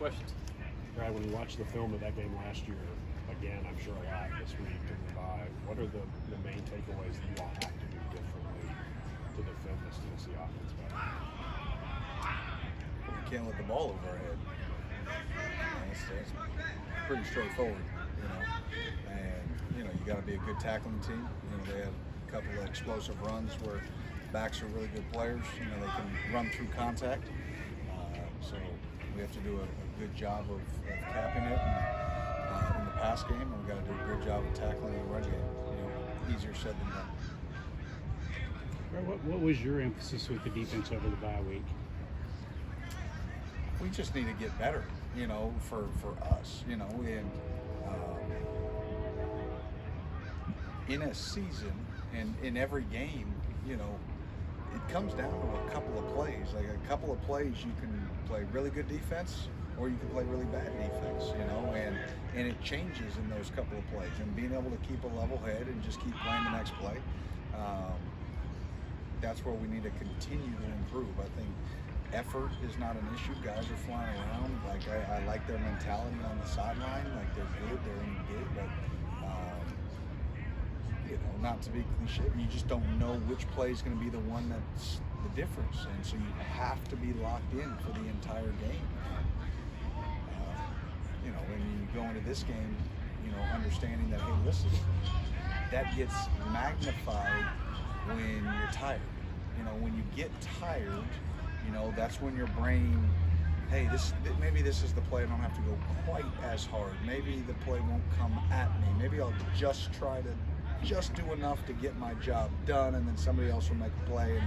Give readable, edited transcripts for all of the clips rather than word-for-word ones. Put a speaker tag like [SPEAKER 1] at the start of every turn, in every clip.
[SPEAKER 1] questions.
[SPEAKER 2] Brad, when you watch the film of that game last year, again, I'm sure a lot this week to revive, what are the main takeaways that you all have to do differently to defend this Tennessee offense better?
[SPEAKER 3] We can't let the ball over our head. That's pretty straightforward, And you got to be a good tackling team. They had a couple of explosive runs where backs are really good players. They can run through contact. So we have to do a good job of capping it in the pass game, and we've got to do a good job of tackling the run game. Easier said than done.
[SPEAKER 4] What was your emphasis with the defense over the bye week?
[SPEAKER 3] We just need to get better, for us. In a season and in every game, it comes down to a couple of plays. Like a couple of plays, you can play really good defense or you can play really bad defense, and it changes in those couple of plays. And being able to keep a level head and just keep playing the next play, that's where we need to continue to improve. I think effort is not an issue. Guys are flying around. Like I like their mentality on the sideline. Like they're good, they're in good, but not to be cliche, you just don't know which play is going to be the one that's the difference, and so you have to be locked in for the entire game. When you go into this game, understanding that, hey, listen, that gets magnified when you're tired. When you get tired, that's when your brain, hey, maybe this is the play. I don't have to go quite as hard. Maybe the play won't come at me. Maybe I'll just try to do enough to get my job done, and then somebody else will make a play,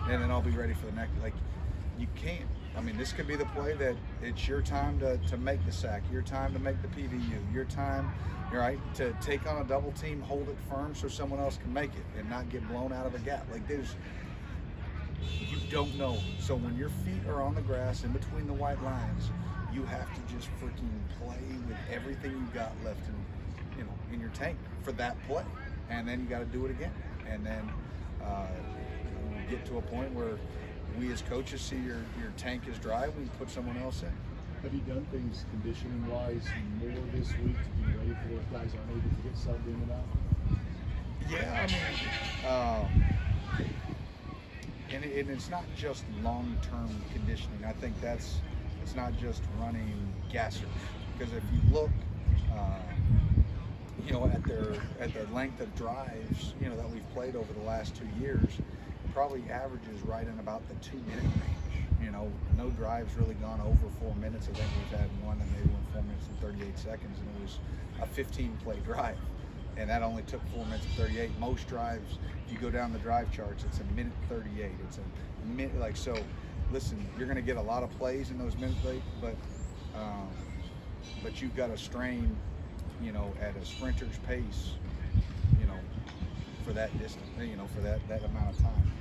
[SPEAKER 3] and then I'll be ready for the next. Like, you can't. This could be the play that it's your time to make the sack, your time to make the PVU, your time, right, to take on a double team, hold it firm so someone else can make it and not get blown out of a gap. Like, you don't know. So when your feet are on the grass in between the white lines, you have to just freaking play with everything you got left in your tank for that play. And then you got to do it again. And then you get to a point where we as coaches see your tank is dry, we put someone else in.
[SPEAKER 5] Have you done things conditioning-wise more this week to be ready for if guys aren't able to get subbed in and out?
[SPEAKER 3] Yeah, and it's not just long-term conditioning. I think it's not just running gassers, because if you look, at their length of drives, that we've played over the last 2 years, it probably averages right in about the 2-minute range. No drives really gone over 4 minutes. I think we've had one that maybe went 4 minutes and 38 seconds, and it was a 15-play drive. And that only took 4 minutes and 38. Most drives, if you go down the drive charts, it's a minute 38. It's a minute, so listen, you're going to get a lot of plays in those minutes late, but you've got to strain, at a sprinter's pace, for that distance, for that amount of time.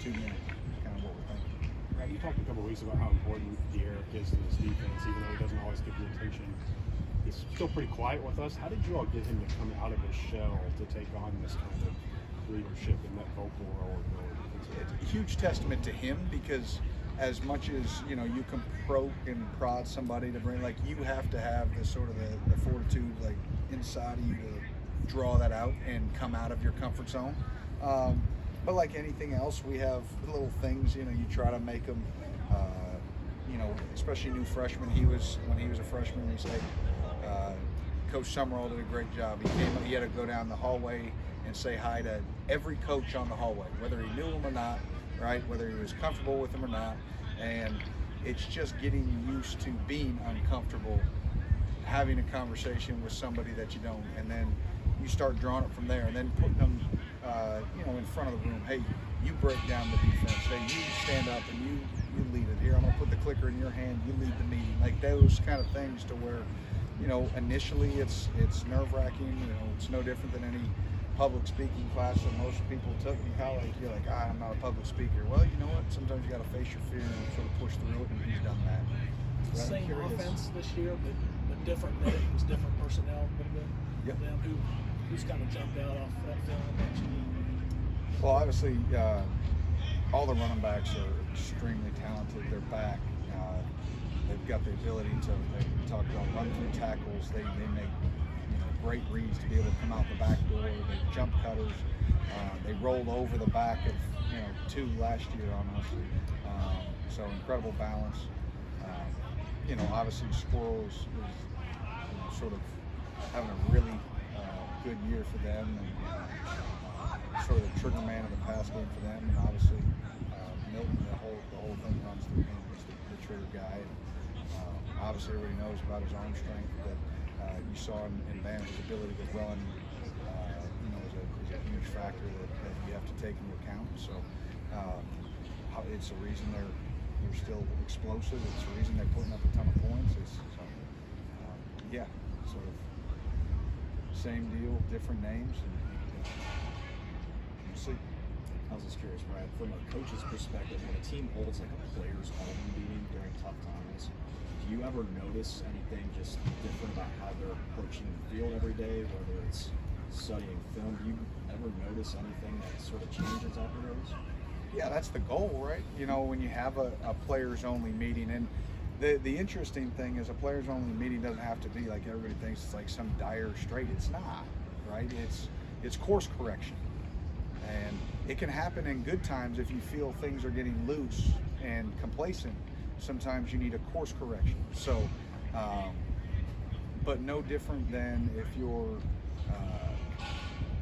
[SPEAKER 3] 2 minutes, kind of what we're thinking.
[SPEAKER 2] Brad, you talked a couple of weeks about how important De'Aaron is to this defense, even though he doesn't always get the attention. He's still pretty quiet with us. How did you all get him to come out of his shell to take on this kind of leadership in that vocal role?
[SPEAKER 3] It's a huge testament to him, because as much as you can poke and prod somebody to bring, you have to have the sort of the fortitude inside of you to draw that out and come out of your comfort zone. But like anything else, we have little things. You try to make them. Especially new freshmen. When he was a freshman in state. Coach Summerall did a great job. He had to go down the hallway and say hi to every coach on the hallway, whether he knew him or not, right? Whether he was comfortable with them or not. And it's just getting used to being uncomfortable, having a conversation with somebody that you don't, and then you start drawing it from there, and then putting them, in front of the room. Hey, you break down the defense. Hey, you stand up and you lead it. Here, I'm gonna put the clicker in your hand. You lead the meeting. Like those kind of things, to where, initially it's nerve-wracking. It's no different than any public speaking class that most people took in college. You're like, I'm not a public speaker. Well, you know what? Sometimes you got to face your fear and sort of push through it, and he's done that.
[SPEAKER 6] Same offense this year, but different names, different personnel.
[SPEAKER 3] Yep.
[SPEAKER 6] Who's kind of jumped out off that film?
[SPEAKER 3] Well, obviously, all the running backs are extremely talented. They're back. They've got the ability to talked about run through tackles. They make great reads to be able to come out the back door. They jump cutters. They rolled over the back of 2 last year on us. So incredible balance. Obviously Squirrels is sort of having a really good year for them, and sort of the trigger man of the pass game for them. And obviously Milton, the whole thing runs through him. He's the trigger guy. And, obviously everybody knows about his arm strength, but you saw in Bam his ability to run. Is a huge factor that you have to take into account. So it's the reason they're still explosive. It's the reason they're putting up a ton of points. Sort of same deal, different names. And, we'll see.
[SPEAKER 1] I was just curious, Brad, from a coach's perspective, when a team holds like a players' only meeting during tough times, do you ever notice anything just different about how they're approaching the field every day, whether it's studying film? Do you ever notice anything that sort of changes after those?
[SPEAKER 3] Yeah, that's the goal, right? When you have a players only meeting, and the interesting thing is a players only meeting doesn't have to be like everybody thinks it's like some dire straight. It's not, right? It's course correction, and it can happen in good times if you feel things are getting loose and complacent. Sometimes you need a course correction. So, but no different than if you're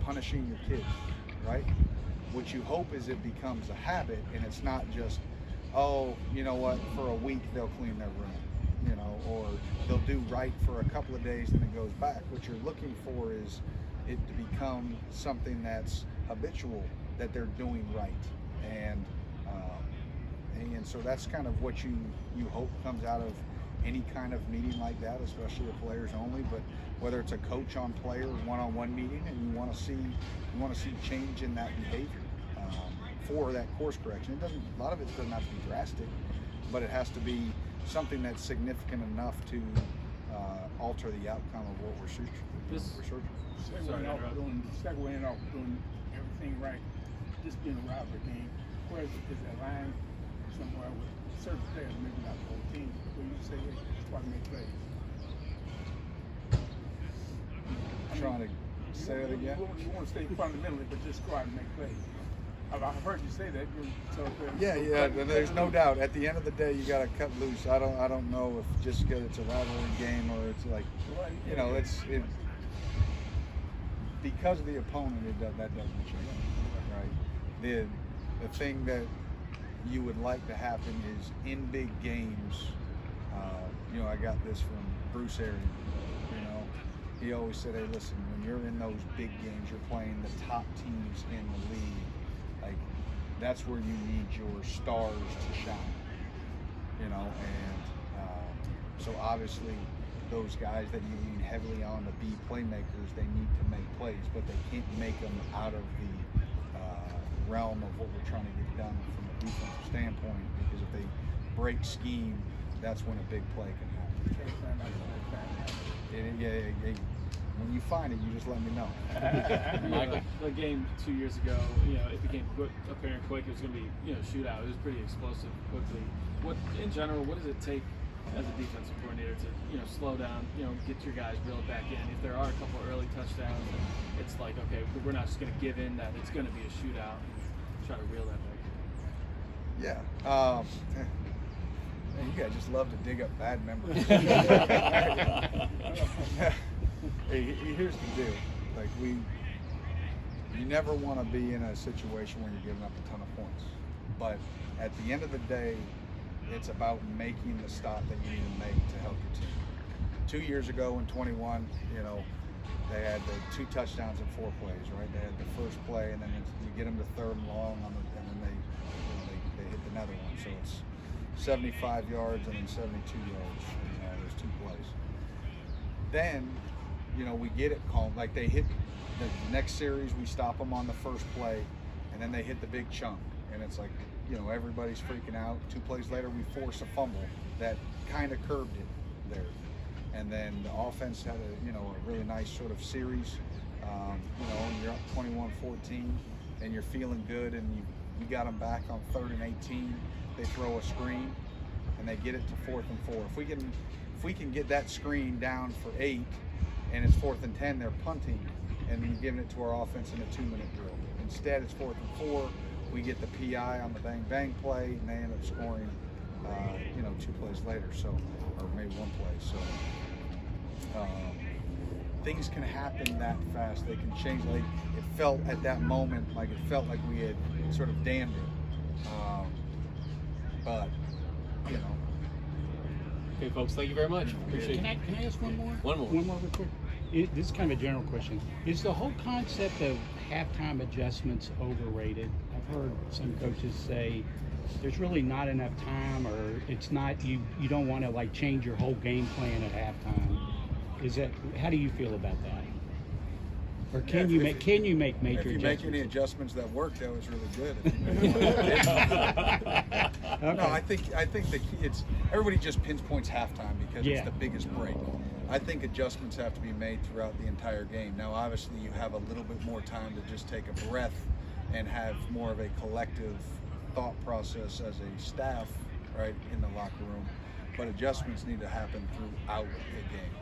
[SPEAKER 3] punishing your kids, right? What you hope is it becomes a habit, and it's not just, oh, you know what, for a week they'll clean their room, or they'll do right for a couple of days and it goes back. What you're looking for is it to become something that's habitual, that they're doing right. And so that's kind of what you hope comes out of any kind of meeting like that, especially a players only. But whether it's a coach on player one-on-one meeting, and you want to see change in that behavior for that course correction. A lot of it doesn't have to be drastic, but it has to be something that's significant enough to alter the outcome of what we're searching.
[SPEAKER 7] Segueing off doing everything right, just being a rivalry game. Where is that line somewhere with certain players, maybe not the whole team, where you say, hey, just try to make plays?
[SPEAKER 3] Trying to say it again?
[SPEAKER 7] You want to stay fundamentally, but just go out and make plays. I've heard you say that.
[SPEAKER 3] Yeah. There's no doubt. At the end of the day, you got to cut loose. I don't know if just because it's a rivalry game or it's like, it's because of the opponent. That doesn't change, right? The thing that you would like to happen is in big games. I got this from Bruce Arians. He always said, hey, listen, when you're in those big games, you're playing the top teams in the league. Like, that's where you need your stars to shine, and so obviously those guys that you lean heavily on to be playmakers, they need to make plays, but they can't make them out of the realm of what we're trying to get done from a defensive standpoint, because if they break scheme, that's when a big play can happen. When you find it, you just let me know.
[SPEAKER 8] Michael, the game 2 years ago, it became apparent quick. It was going to be, shootout. It was pretty explosive quickly. What does it take as a defensive coordinator to, slow down, get your guys reeled back in? If there are a couple early touchdowns, it's like, okay, we're not just going to give in that it's going to be a shootout and try to reel that back in.
[SPEAKER 3] Yeah. Man, you guys just love to dig up bad memories. Hey, here's the deal. Like, you never want to be in a situation where you're giving up a ton of points. But at the end of the day, it's about making the stop that you need to make to help your team. 2 years ago in 21, they had the 2 touchdowns in 4 plays, right? They had the first play, and then you get them to 3rd and long, and then they hit another one. So it's 75 yards and then 72 yards in those 2 plays. Then, we get it called, like they hit the next series, we stop them on the first play, and then they hit the big chunk. And it's like, everybody's freaking out. 2 plays later, we force a fumble that kind of curbed it there. And then the offense had a really nice sort of series. And you're up 21-14, and you're feeling good, and you got them back on 3rd and 18. They throw a screen, and they get it to 4th and 4. If if we can get that screen down for 8 and it's 4th and 10, they're punting and then giving it to our offense in a 2-minute drill. Instead, it's 4th and 4. We get the PI on the bang bang play, and they end up scoring, 2 plays later, so, or maybe 1 play. So things can happen that fast. They can change. Like it felt at that moment, like it felt like we had sort of damned it. But
[SPEAKER 9] Okay, folks, thank you very much. Appreciate
[SPEAKER 4] Can
[SPEAKER 9] it.
[SPEAKER 4] I ask one more?
[SPEAKER 9] One more.
[SPEAKER 4] One more real quick. This is kind of a general question. Is the whole concept of halftime adjustments overrated? I've heard some coaches say there's really not enough time, or it's not you don't want to like change your whole game plan at halftime. Is that, how do you feel about that? Or can you make major
[SPEAKER 3] if you
[SPEAKER 4] adjustments?
[SPEAKER 3] make any adjustments that work, that was really good. If you make one that didn't. No, I think the key, it's everybody just pinpoints halftime because it's the biggest break. I think adjustments have to be made throughout the entire game. Now, obviously, you have a little bit more time to just take a breath and have more of a collective thought process as a staff, right, in the locker room. But adjustments need to happen throughout the game.